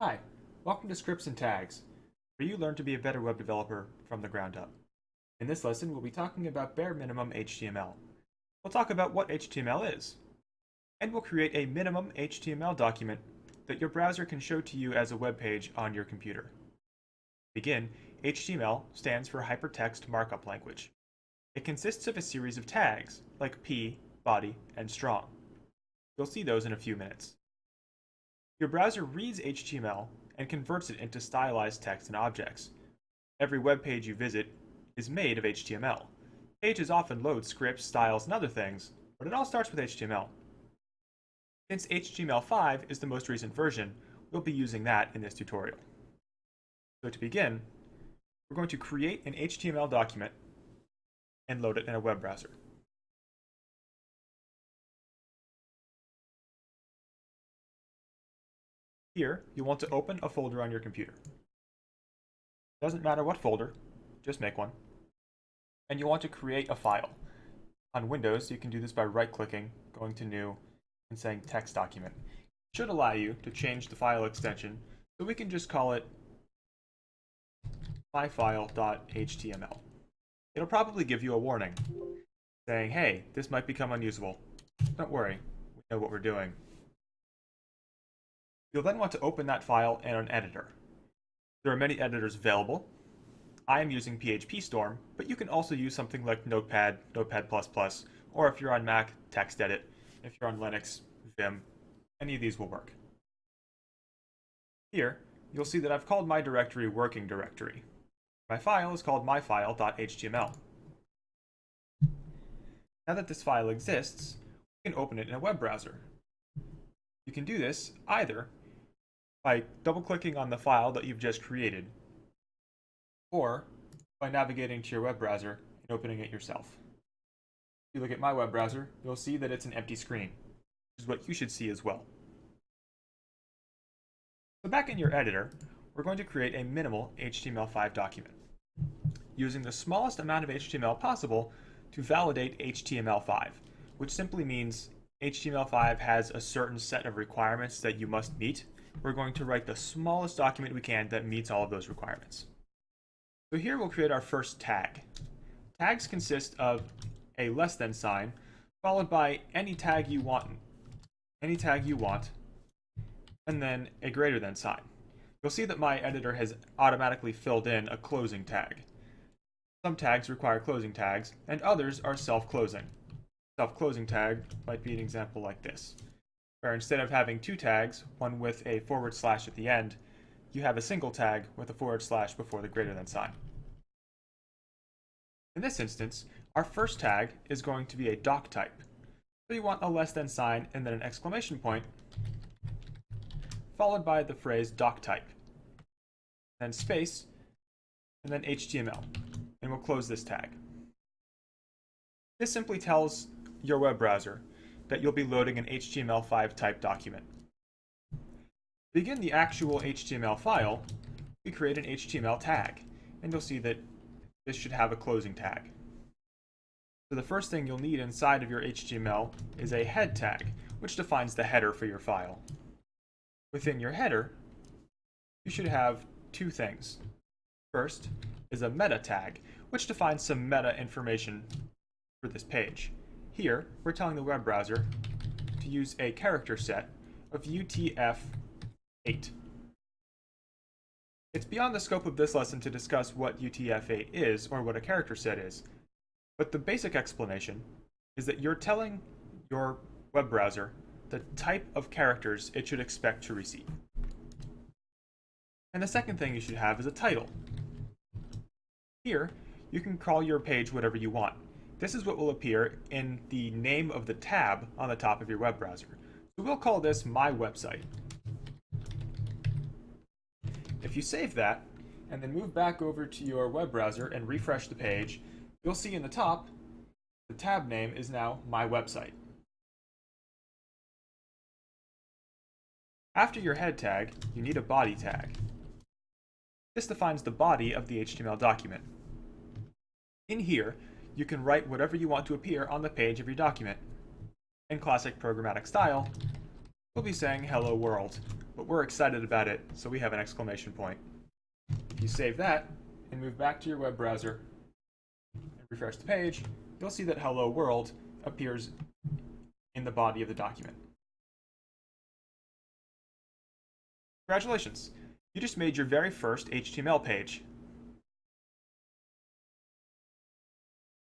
Hi, welcome to Scripts and Tags, where you learn to be a better web developer from the ground up. In this lesson, we'll be talking about bare minimum HTML. We'll talk about what HTML is, and we'll create a minimum HTML document that your browser can show to you as a web page on your computer. To begin, HTML stands for Hypertext Markup Language. It consists of a series of tags, like p, body, and strong. You'll see those in a few minutes. Your browser reads HTML and converts it into stylized text and objects. Every web page you visit is made of HTML. Pages often load scripts, styles, and other things, but it all starts with HTML. Since HTML5 is the most recent version, we'll be using that in this tutorial. So to begin, we're going to create an HTML document and load it in a web browser. Here, you'll want to open a folder on your computer. Doesn't matter what folder, just make one. And you'll want to create a file. On Windows, you can do this by right-clicking, going to New, and saying Text Document. It should allow you to change the file extension, so we can just call it myfile.html. It'll probably give you a warning, saying, hey, this might become unusable. Don't worry, we know what we're doing. You'll then want to open that file in an editor. There are many editors available. I am using PHP Storm, but you can also use something like Notepad, Notepad++, or if you're on Mac, TextEdit. If you're on Linux, Vim. Any of these will work. Here, you'll see that I've called my directory Working Directory. My file is called myfile.html. Now that this file exists, we can open it in a web browser. You can do this either by double-clicking on the file that you've just created, or by navigating to your web browser and opening it yourself. If you look at my web browser, you'll see that it's an empty screen, which is what you should see as well. So back in your editor, we're going to create a minimal HTML5 document, using the smallest amount of HTML possible to validate HTML5, which simply means HTML5 has a certain set of requirements that you must meet. We're going to write the smallest document we can that meets all of those requirements. So here we'll create our first tag. Tags consist of a less than sign, followed by any tag you want, and then a greater than sign. You'll see that my editor has automatically filled in a closing tag. Some tags require closing tags, and others are self-closing. Self-closing tag might be an example like this, where instead of having two tags, one with a / at the end, you have a single tag with a / before the greater than sign. In this instance, our first tag is going to be a doc type. So you want a less than sign and then an exclamation point, followed by the phrase doc type, then space, and then HTML, and we'll close this tag. This simply tells your web browser that you'll be loading an HTML5 type document. To begin the actual HTML file, we create an HTML tag, and you'll see that this should have a closing tag. So the first thing you'll need inside of your HTML is a head tag, which defines the header for your file. Within your header, you should have two things. First is a meta tag, which defines some meta information for this page. Here, we're telling the web browser to use a character set of UTF-8. It's beyond the scope of this lesson to discuss what UTF-8 is or what a character set is, but the basic explanation is that you're telling your web browser the type of characters it should expect to receive. And the second thing you should have is a title. Here, you can call your page whatever you want. This is what will appear in the name of the tab on the top of your web browser. So we'll call this My Website. If you save that, and then move back over to your web browser and refresh the page, you'll see in the top, the tab name is now My Website. After your head tag, you need a body tag. This defines the body of the HTML document. In here, you can write whatever you want to appear on the page of your document. In classic programmatic style, we'll be saying hello world, but we're excited about it, so we have an exclamation point. If you save that and move back to your web browser and refresh the page, you'll see that hello world appears in the body of the document. Congratulations! You just made your very first HTML page.